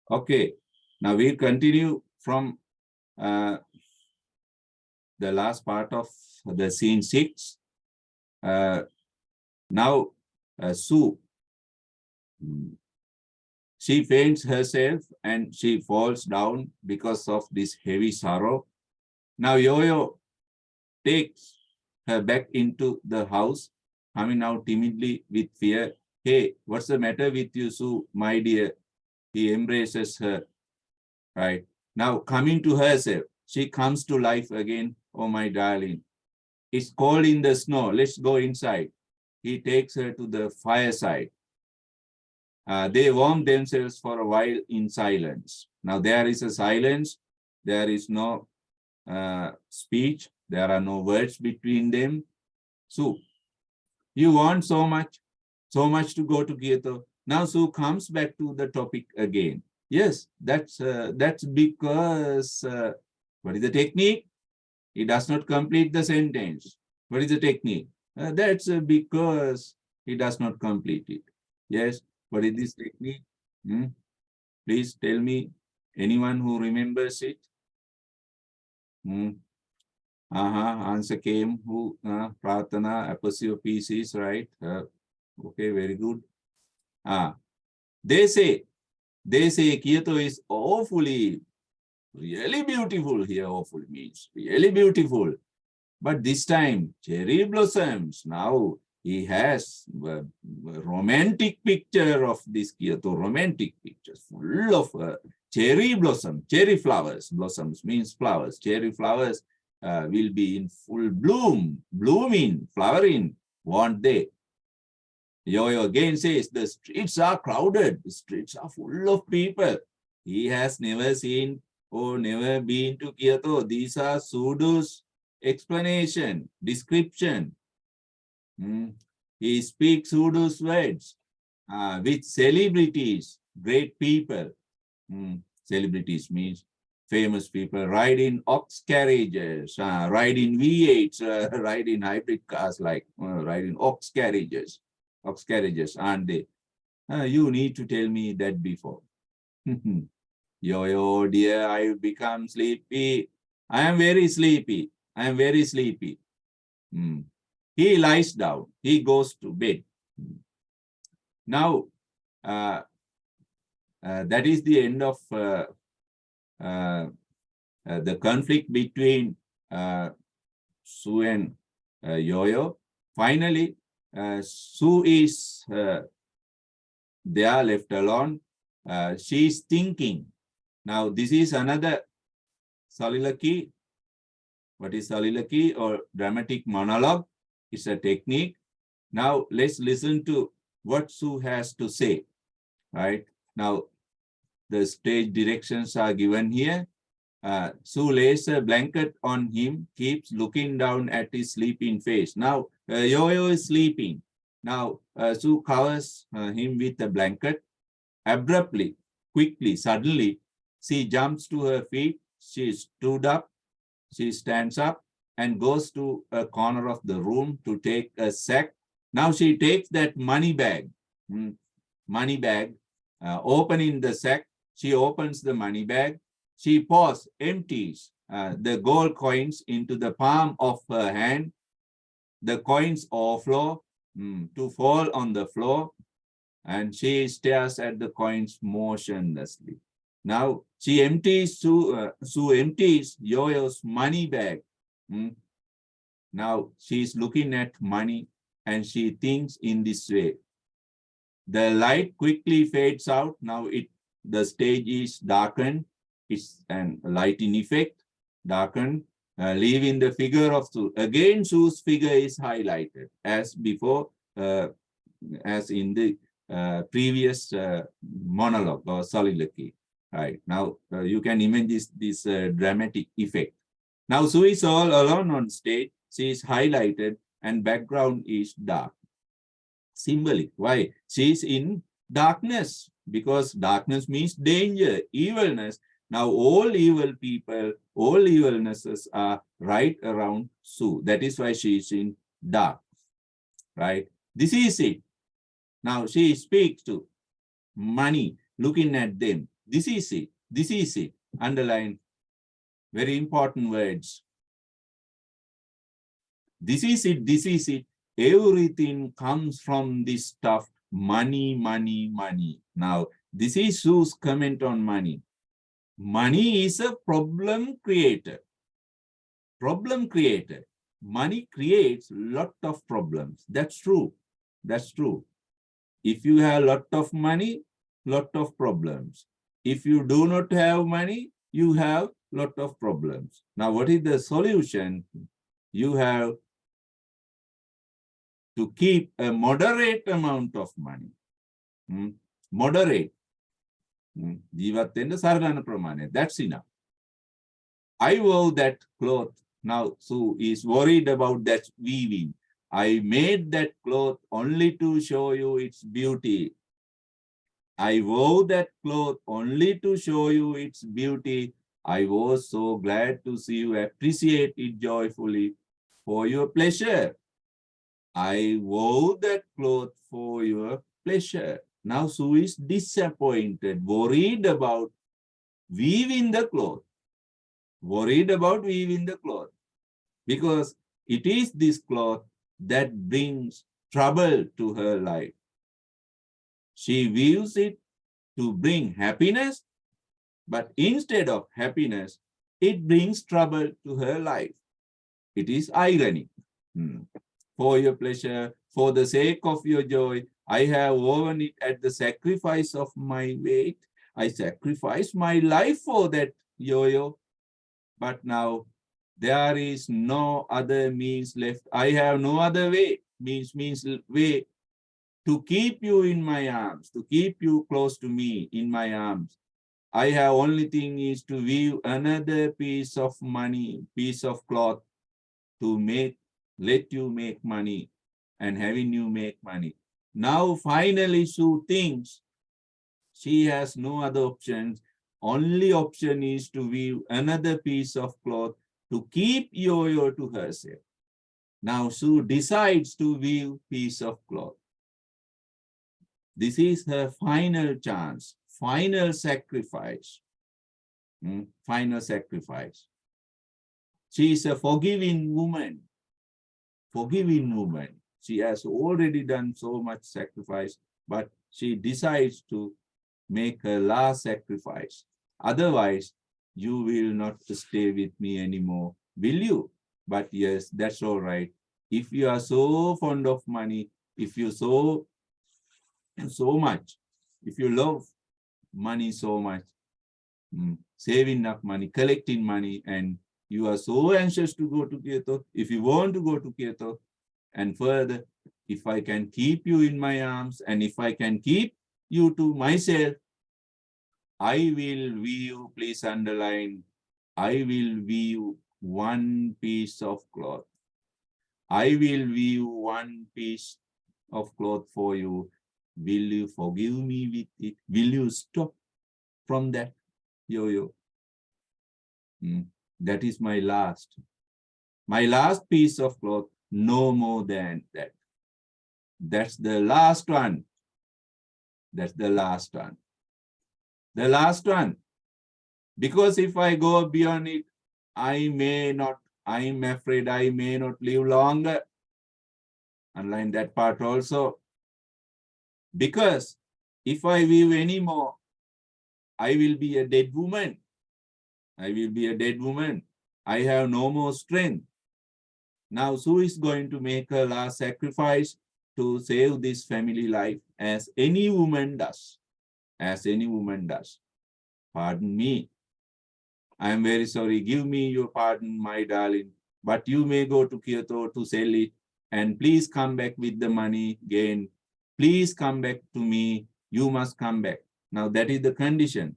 Okay, now we'll continue from the last part of the scene 6. Now, Sue, she faints herself and she falls down because of this heavy sorrow. Now, Yo-Yo takes her back into the house, coming out timidly with fear. Hey, what's the matter with you, Sue, my dear? He embraces her, right? Now, coming to herself, she comes to life again. Oh, my darling. It's cold in the snow. Let's go inside. He takes her to the fireside. They warm themselves for a while in silence. Now, there is a silence. There is no speech. There are no words between them. So, you want so much to go to Kyoto. Now, Sue comes back to the topic again. Yes, that's because, what is the technique? He does not complete the sentence. What is the technique? That's because he does not complete it. Yes, what is this technique? Hmm? Please tell me, anyone who remembers it? Answer came. Who? Pratana, apostrophe pieces, right? Okay, very good. They say Kyoto is awfully, really beautiful here. Awful means really beautiful. But this time, cherry blossoms. Now he has a romantic picture of this Kyoto, romantic pictures full of cherry blossom, cherry flowers. Blossoms means flowers. Cherry flowers will be in full bloom, blooming, flowering, won't they? Yo-Yo again says, the streets are crowded. The streets are full of people. He has never seen or never been to Kyoto. These are Sudo's explanation, description. He speaks Sudo's words with celebrities, great people. Celebrities means famous people ride in ox carriages, ride in V8s, ride in hybrid cars, like ride in ox carriages, aren't they? You need to tell me that before. Yo, dear, I've become sleepy. I am very sleepy. I am very sleepy. He lies down. He goes to bed. Now, that is the end of the conflict between Sue and Yo-Yo. Finally, Sue is they are left alone. She is thinking. Now, this is another soliloquy. What is soliloquy or dramatic monologue? It's a technique. Now, let's listen to what Sue has to say. Right now, the stage directions are given here. Sue lays a blanket on him, keeps looking down at his sleeping face. Now, Yo-Yo is sleeping. Now, Sue covers him with a blanket. Abruptly, quickly, suddenly, she jumps to her feet. She stood up. She stands up and goes to a corner of the room to take a sack. Now she takes that money bag. Opening the sack, she opens the money bag. She pours, empties the gold coins into the palm of her hand. The coins overflow to fall on the floor, and she stares at the coins motionlessly. Now she empties, Sue empties Yo-Yo's money bag. Now she's looking at money and she thinks in this way. The light quickly fades out. Now the stage is darkened. It's an lighting effect, darkened, leaving the figure of Sue. Again, Sue's figure is highlighted as before, as in the previous monologue or soliloquy. Right now, you can imagine this dramatic effect. Now, Sue is all alone on stage. She is highlighted and background is dark. Symbolic. Why? She is in darkness, because darkness means danger, evilness. Now, all evil people, all evilnesses are right around Sue. That is why she is in dark. Right? This is it. Now, she speaks to money, looking at them. This is it. This is it. Underline very important words. This is it. This is it. Everything comes from this stuff. Money, money, money. Now, this is Sue's comment on money. Money is a problem creator. Problem creator. Money creates a lot of problems. That's true. That's true. If you have a lot of money, lot of problems. If you do not have money, you have lot of problems. Now, what is the solution? You have to keep a moderate amount of money. Moderate. That's enough. I wore that cloth. Now, Sue is worried about that weaving. I made that cloth only to show you its beauty. I wore that cloth only to show you its beauty. I was so glad to see you appreciate it joyfully for your pleasure. I wore that cloth for your pleasure. Now Sue is disappointed, worried about weaving the cloth. Worried about weaving the cloth. Because it is this cloth that brings trouble to her life. She weaves it to bring happiness, but instead of happiness, it brings trouble to her life. It is ironic. For your pleasure, for the sake of your joy, I have woven it at the sacrifice of my weight. I sacrificed my life for that yo-yo. But now there is no other means left. I have no other way, means way to keep you in my arms, to keep you close to me in my arms. I have only thing is to weave another piece of money, piece of cloth to let you make money and having you make money. Now finally Sue thinks she has no other options. Only option is to weave another piece of cloth to keep yo-yo to herself. Now Sue decides to weave piece of cloth. This is her final chance, final sacrifice. Final sacrifice. She is a forgiving woman. Forgiving woman. She has already done so much sacrifice, but she decides to make her last sacrifice. Otherwise, you will not stay with me anymore, will you? But yes, that's all right. If you are so fond of money, if you so much, if you love money so much, saving up money, collecting money, and you are so anxious to go to Kyoto, if you want to go to Kyoto, and further, if I can keep you in my arms, and if I can keep you to myself, I will weave, please underline, I will weave one piece of cloth. I will weave one piece of cloth for you. Will you forgive me with it? Will you stop from that yo-yo? That is my last piece of cloth, no more than that. That's the last one. That's the last one. The last one. Because if I go beyond it, I'm afraid I may not live longer. Underline that part also. Because if I live anymore, I will be a dead woman. I will be a dead woman. I have no more strength. Now Sue is going to make her last sacrifice to save this family life, as any woman does. As any woman does. Pardon me. I am very sorry. Give me your pardon, my darling. But you may go to Kyoto to sell it. And please come back with the money again. Please come back to me. You must come back. Now that is the condition.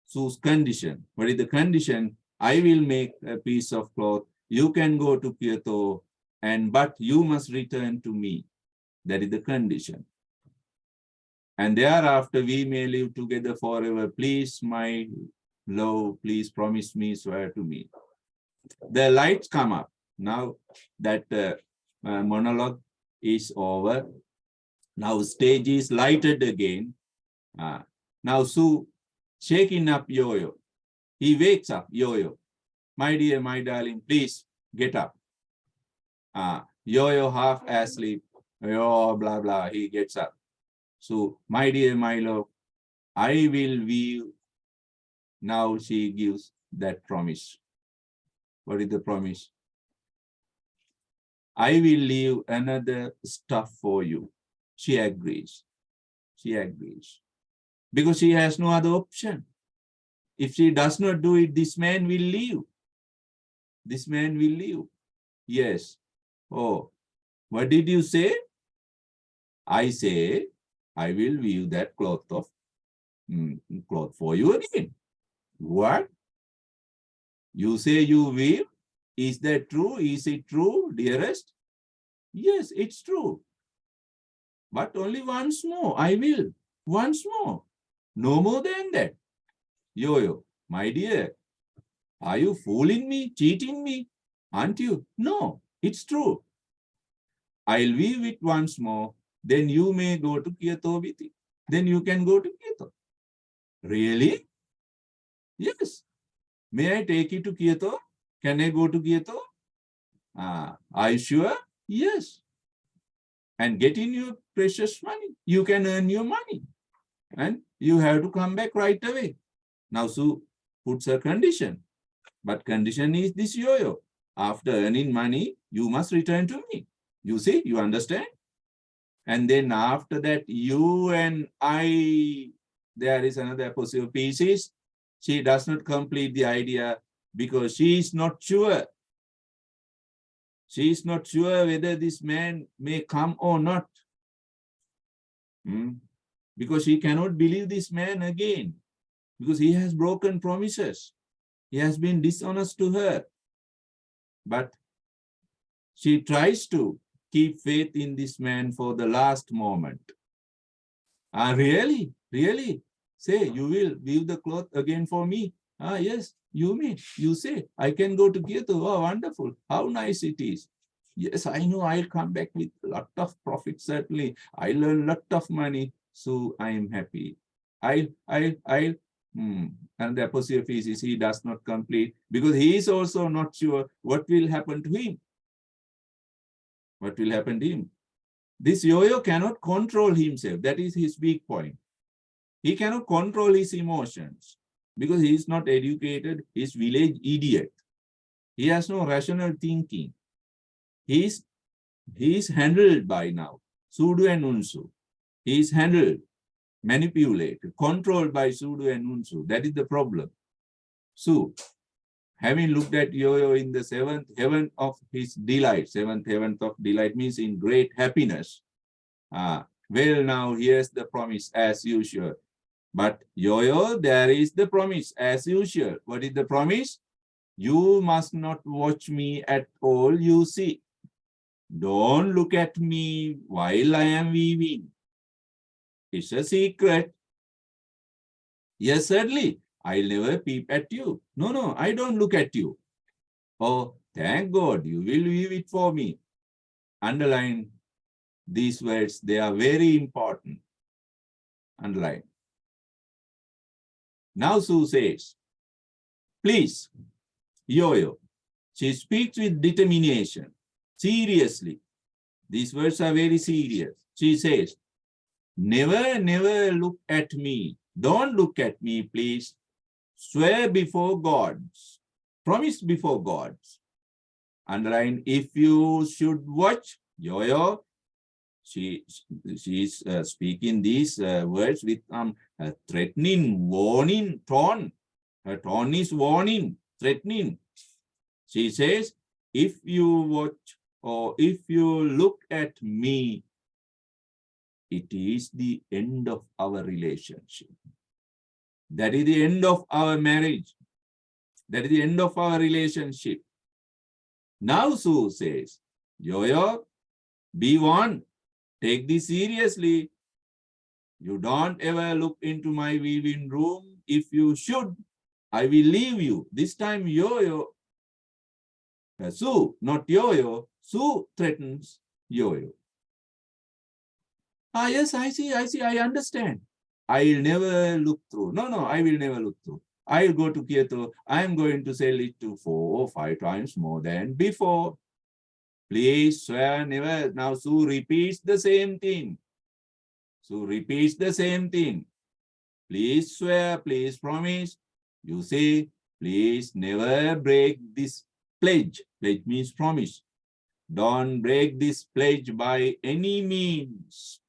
Sue's condition. What is the condition? I will make a piece of cloth. You can go to Kyoto, but you must return to me. That is the condition. And thereafter we may live together forever. Please, my love, please promise me, swear to me. The lights come up. Now that monologue is over. Now stage is lighted again. Now Sue shaking up Yo-Yo. He wakes up Yo-Yo. My dear, my darling, please get up. Yo-Yo half asleep. Oh, blah, blah. He gets up. So, my dear, my love, I will weave. Now she gives that promise. What is the promise? I will leave another stuff for you. She agrees. She agrees. Because she has no other option. If she does not do it, this man will leave. This man will leave. Yes. Oh, what did you say? I say, I will weave that cloth for you again. What? You say you weave? Is that true? Is it true, dearest? Yes, it's true. But only once more, I will. Once more. No more than that. Yo-Yo, my dear, are you fooling me, cheating me? Aren't you? No, it's true. I'll weave it once more. Then you may go to Kyoto with it. Then you can go to Kyoto. Really? Yes. May I take you to Kyoto? Can I go to Kyoto? Are you sure? Yes. And get in your precious money. You can earn your money. And you have to come back right away. Now Sue puts her condition. But condition is this Yo-Yo. After earning money, you must return to me. You see, you understand? And then after that, you and I, there is another apostrophe pieces. She does not complete the idea because she is not sure. She is not sure whether this man may come or not. Because she cannot believe this man again. Because he has broken promises. He has been dishonest to her. But she tries to keep faith in this man for the last moment. Really? Really? Say, you will weave the cloth again for me? Yes, you may. You say, I can go to Kyoto. Oh, wonderful. How nice it is. Yes, I know I'll come back with a lot of profit, certainly. I'll earn a lot of money. So I am happy. And the apostrophe is he does not complete because he is also not sure what will happen to him. What will happen to him? This Yo-Yo cannot control himself. That is his weak point. He cannot control his emotions because he is not educated. He is village idiot. He has no rational thinking. He is handled by now. Sudo and Unsu. He is handled, manipulated, controlled by Sudo and Unsu. That is the problem. So, having looked at Yo-Yo in the seventh heaven of his delight, seventh heaven of delight means in great happiness. Well, now here's the promise as usual. But Yo-Yo, there is the promise as usual. What is the promise? You must not watch me at all, you see. Don't look at me while I am weaving. It's a secret. Yes, certainly. I'll never peep at you. No, I don't look at you. Oh, thank God, you will weave it for me. Underline these words. They are very important. Underline. Now Sue says, please, Yo-Yo. She speaks with determination. Seriously. These words are very serious. She says, never look at me. Don't look at me, please. Swear before gods. Promise before gods. Underline, if you should watch, Yo-Yo, she is speaking these words with threatening, warning tone. Her tone is warning, threatening. She says, if you watch or if you look at me, it is the end of our relationship. That is the end of our marriage. That is the end of our relationship. Now Sue says, Yo-Yo, be warned. Take this seriously. You don't ever look into my weaving room. If you should, I will leave you. This time Yo-Yo, Sue, not Yo-Yo, Sue threatens Yo-Yo. Yes, I see, I understand. I'll never look through. No, I will never look through. I'll go to Kyoto. I'm going to sell it to 4 or 5 times more than before. Please swear never. Now Sue repeats the same thing. Sue repeats the same thing. Please swear, please promise. You say, please never break this pledge. Pledge means promise. Don't break this pledge by any means.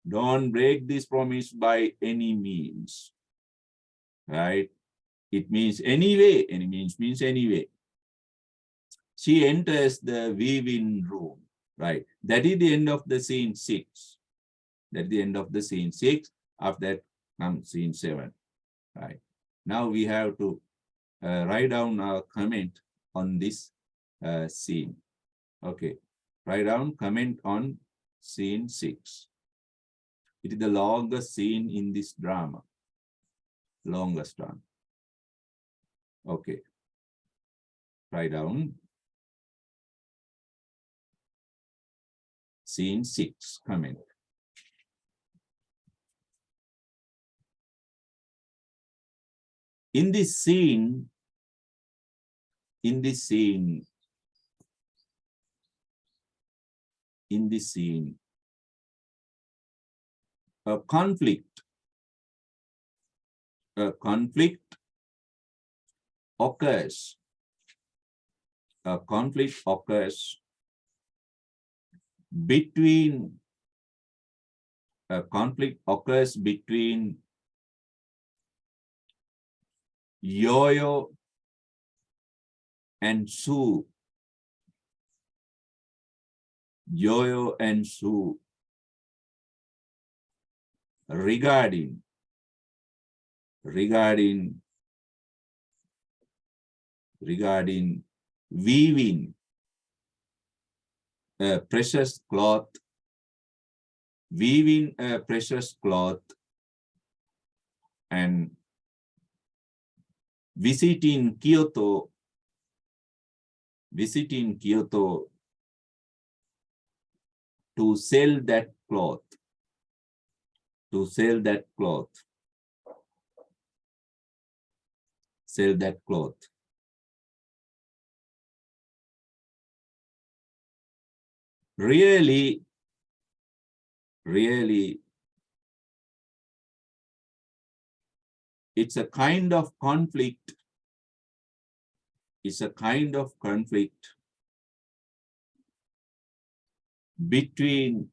Don't break this promise by any means. Right? It means anyway. Any means anyway. She enters the weaving room. Right? That is the end of the scene 6. That's the end of the scene 6. After that comes scene 7. Right? Now we have to write down a comment on this scene. Okay. Write down comment on scene 6. It is the longest scene in this drama. Longest one. Okay. Write down scene 6. Comment. In this scene, a conflict occurs. A conflict occurs between Yo-Yo and Sue. Yo-Yo and Sue regarding weaving a precious cloth, and visiting Kyoto to sell that cloth. Really, it's a kind of conflict. Between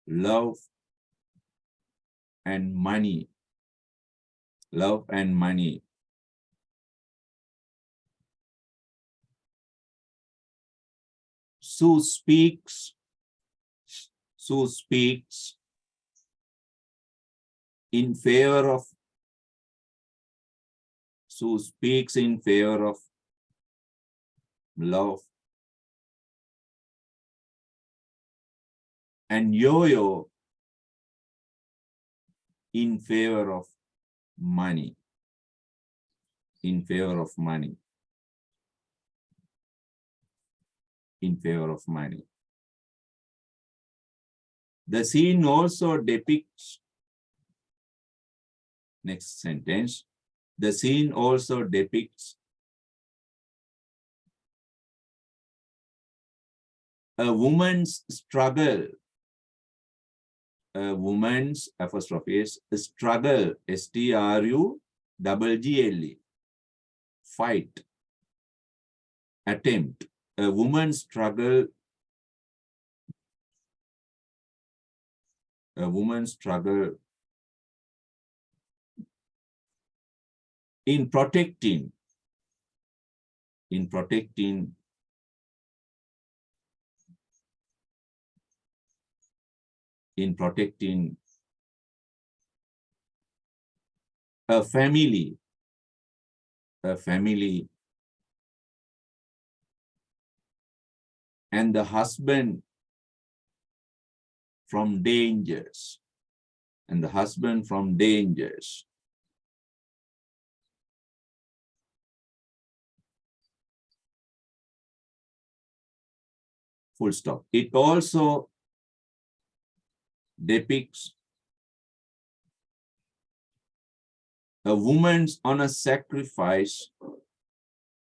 love and money. Sue speaks in favor of love, and Yo-Yo in favor of money. The scene also depicts, next sentence, the scene also depicts a woman's struggle, apostrophe S, struggle, S-T-R-U-G-G-L-E, fight, attempt, a woman's struggle, in protecting a family and the husband from dangers. Full stop. It also depicts A woman's honest sacrifice,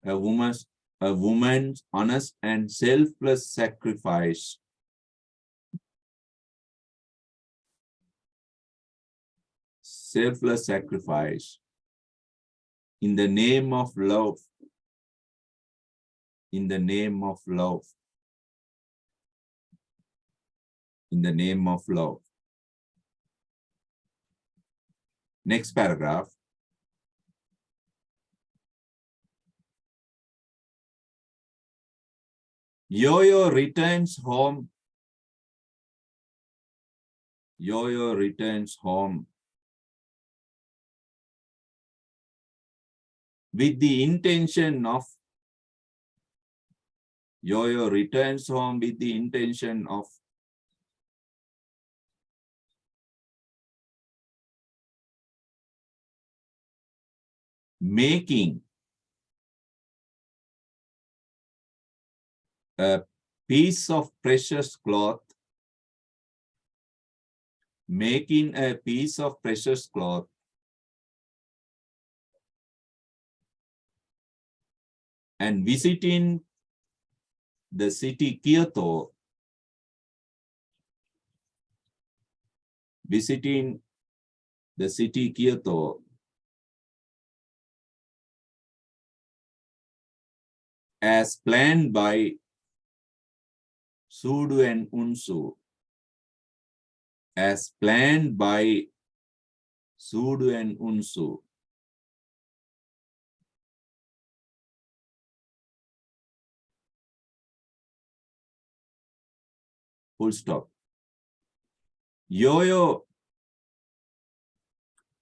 a woman's a woman's honest and selfless sacrifice. Selfless sacrifice in the name of love. In the name of love. In the name of love. Next paragraph. Yo-Yo returns home. Yo-Yo returns home with the intention of Yo-Yo returns home with the intention of making a piece of precious cloth, making a piece of precious cloth and visiting the city Kyoto, visiting the city Kyoto as planned by Sudu and Unsu, as planned by Sudu and Unsu. Full stop. Yo-Yo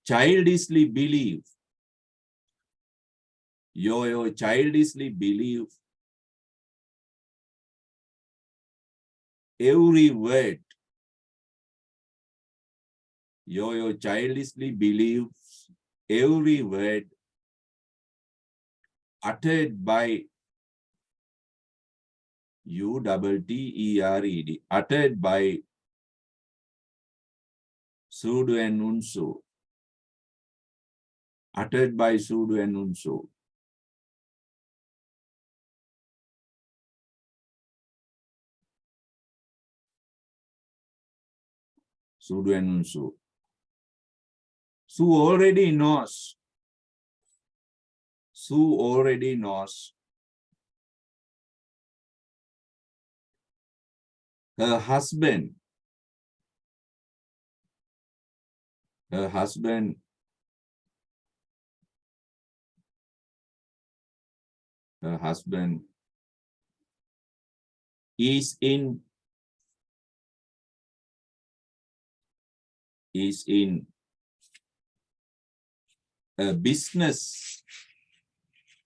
childishly believe. Yo-Yo childishly believe every word. Yo-Yo childishly believes every word uttered by U-T-T-E-R-E-D, uttered by Sudu and Unsu, uttered by Sudu and Unsu. Sudu and Unsu. Su already knows. Su already knows. Her husband, her husband is in a business,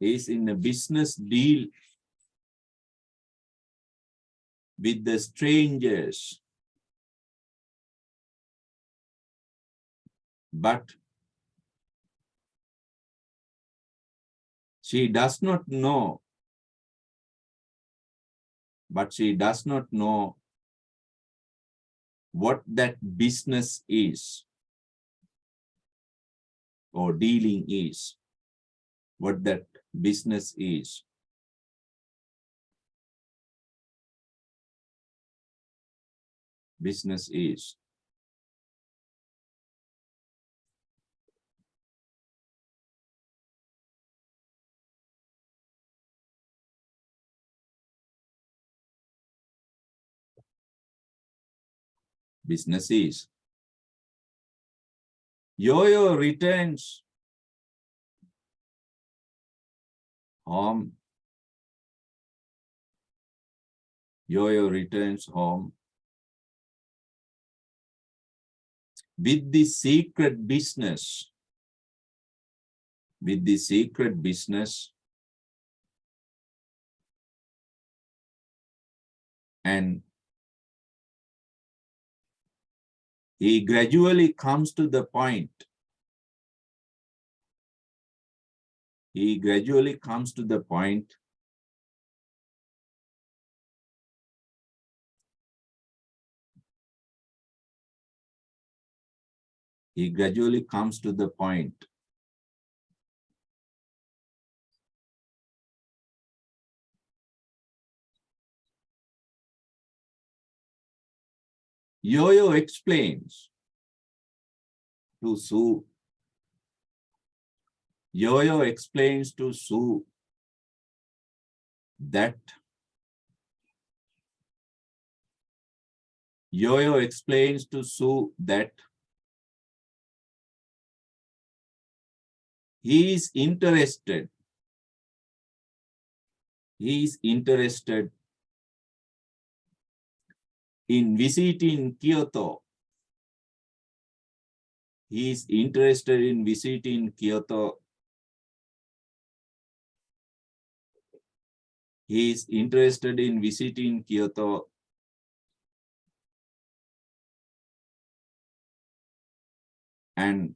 is in a business deal with the strangers, but she does not know, what that business is or dealing is, what that business is. Business is. Business is. Yo-Yo returns home. Yo-Yo returns home with the secret business. With the secret business and he gradually comes to the point. He gradually comes to the point he gradually comes to the point Yo-Yo explains to Sue. Yo-Yo explains to Sue that Yo-Yo explains to Sue that he is interested. He is interested in visiting Kyoto. He is interested in visiting Kyoto. He is interested in visiting Kyoto. And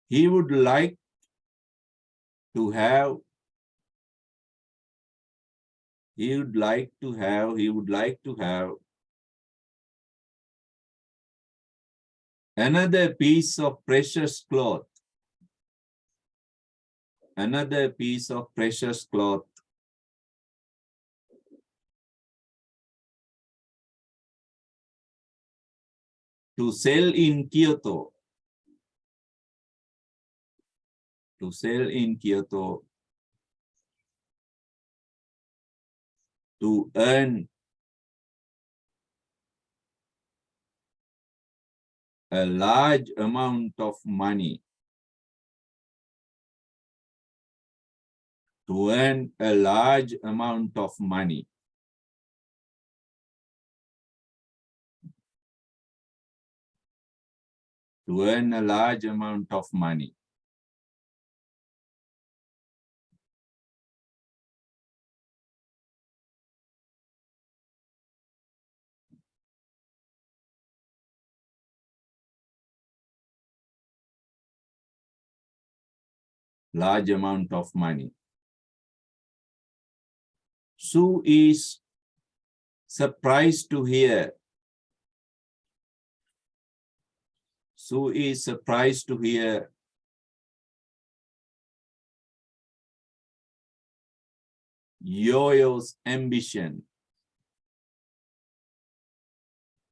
he would like to have another piece of precious cloth, to sell in Kyoto, to earn a large amount of money, to earn a large amount of money. To earn a large amount of money. Large amount of money. Sue is surprised to hear. Sue is surprised to hear Yo-Yo's ambition.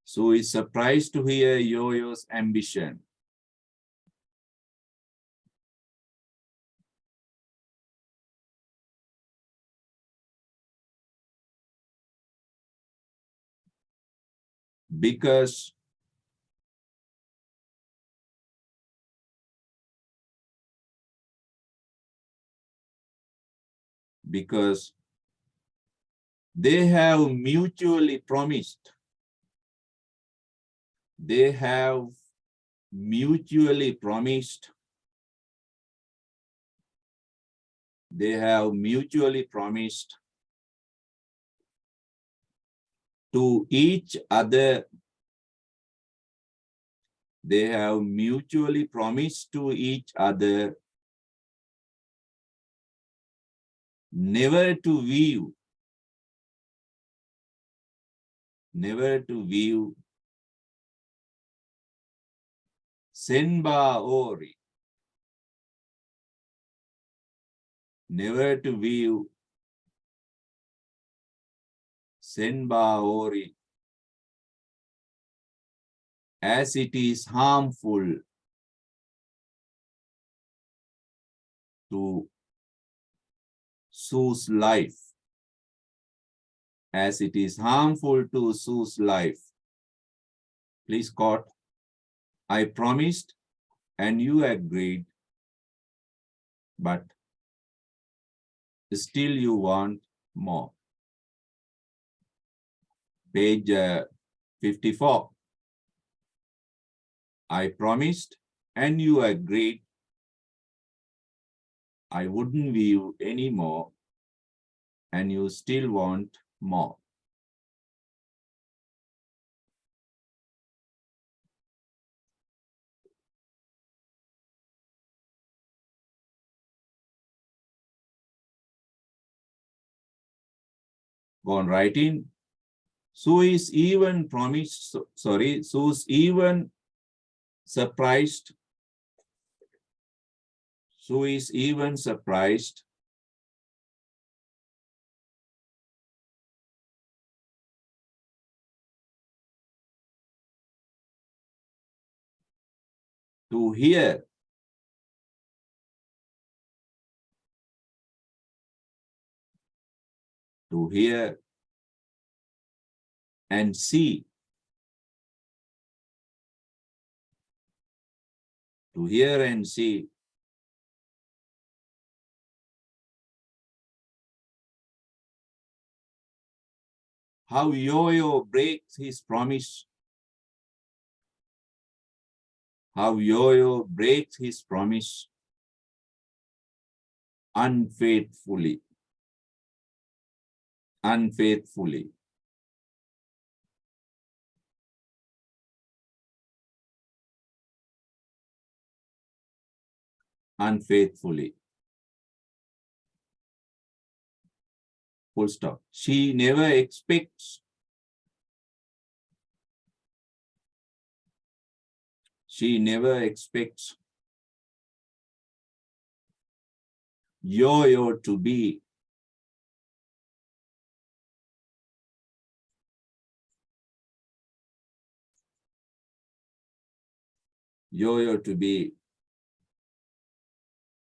Sue is surprised to hear Yo-Yo's ambition. Because they have mutually promised. They have mutually promised. They have mutually promised to each other. They have mutually promised to each other never to view Senba Ori. Never to view Senba Ori as it is harmful to Sue's life. As it is harmful to Sue's life. Please quote, I promised and you agreed, but still you want more. Page 54. I promised and you agreed I wouldn't view any more, and you still want more. Go on writing. Sue's even surprised Sue is even surprised to hear and see, to hear and see how Yo-Yo breaks his promise, how Yo-Yo breaks his promise unfaithfully, unfaithfully. Unfaithfully. Full stop. She never expects, she never expects Yo-Yo to be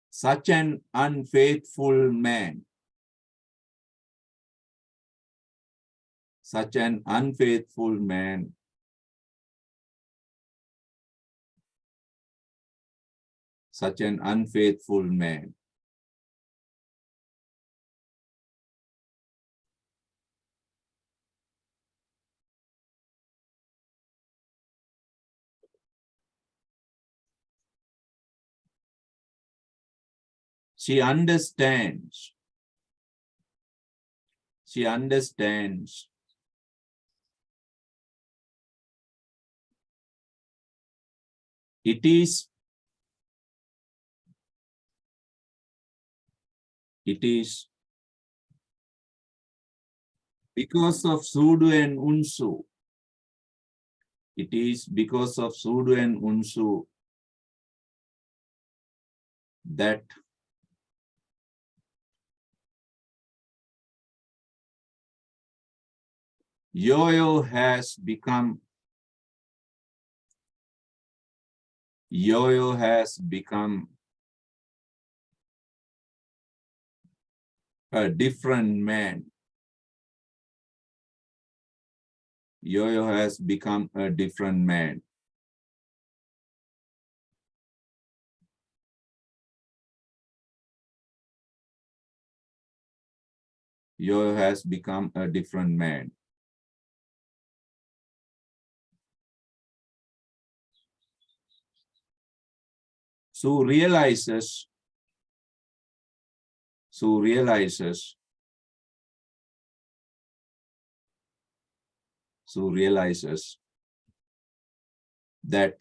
such an unfaithful man, such an unfaithful man, such an unfaithful man. She understands, she understands it is because of Sudu and Unsu. It is because of Sudu and Unsu that Yo-Yo has become a different man. Yo-Yo has become a different man. Yo-Yo has become a different man. Sue realizes that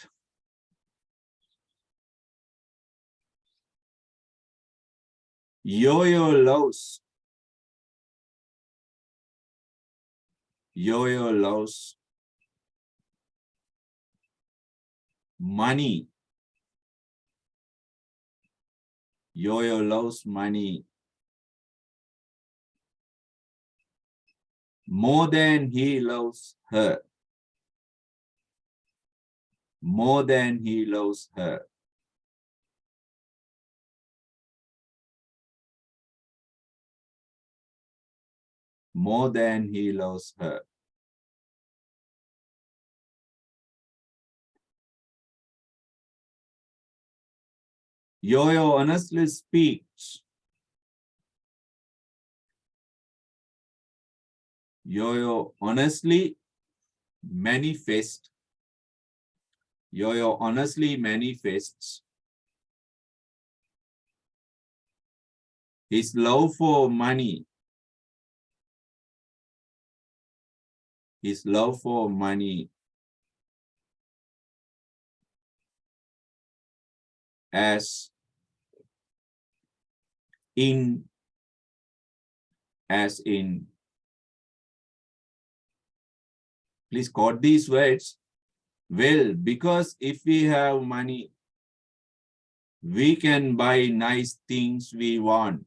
Yo-Yo loves money. Yo-Yo loves money more than he loves her. More than he loves her. More than he loves her. Yo-Yo honestly speaks. Yo-Yo honestly manifests. Yo-Yo honestly manifests his love for money. His love for money as in please quote these words. Well, because if we have money, We can buy nice things we want.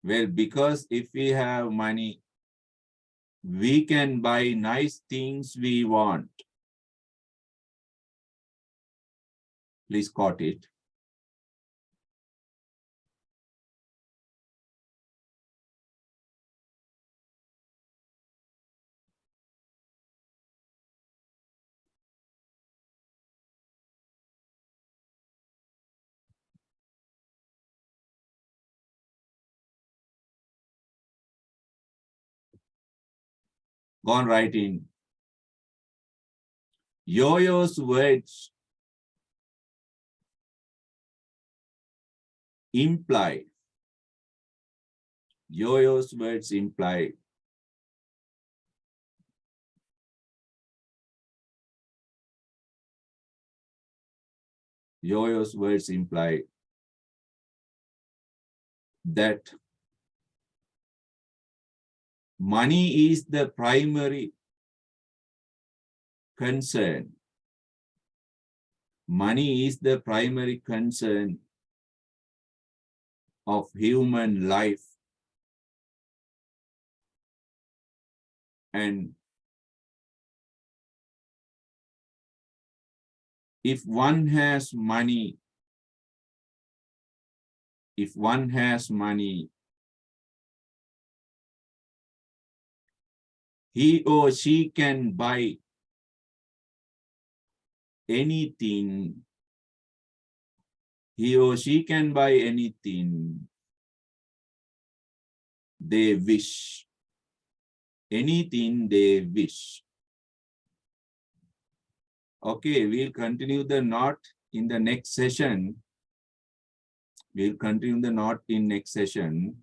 Well, because if we have money, we can buy nice things we want. Please quote it. Go on, write in. Yo-yo's words imply. Yo-yo's words imply. Yo-yo's words imply that money is the primary concern. Money is the primary concern of human life. And if one has money, he or she can buy anything. He or she can buy anything they wish. Anything they wish. Okay, we'll continue the knot in the next session. We'll continue the knot in next session.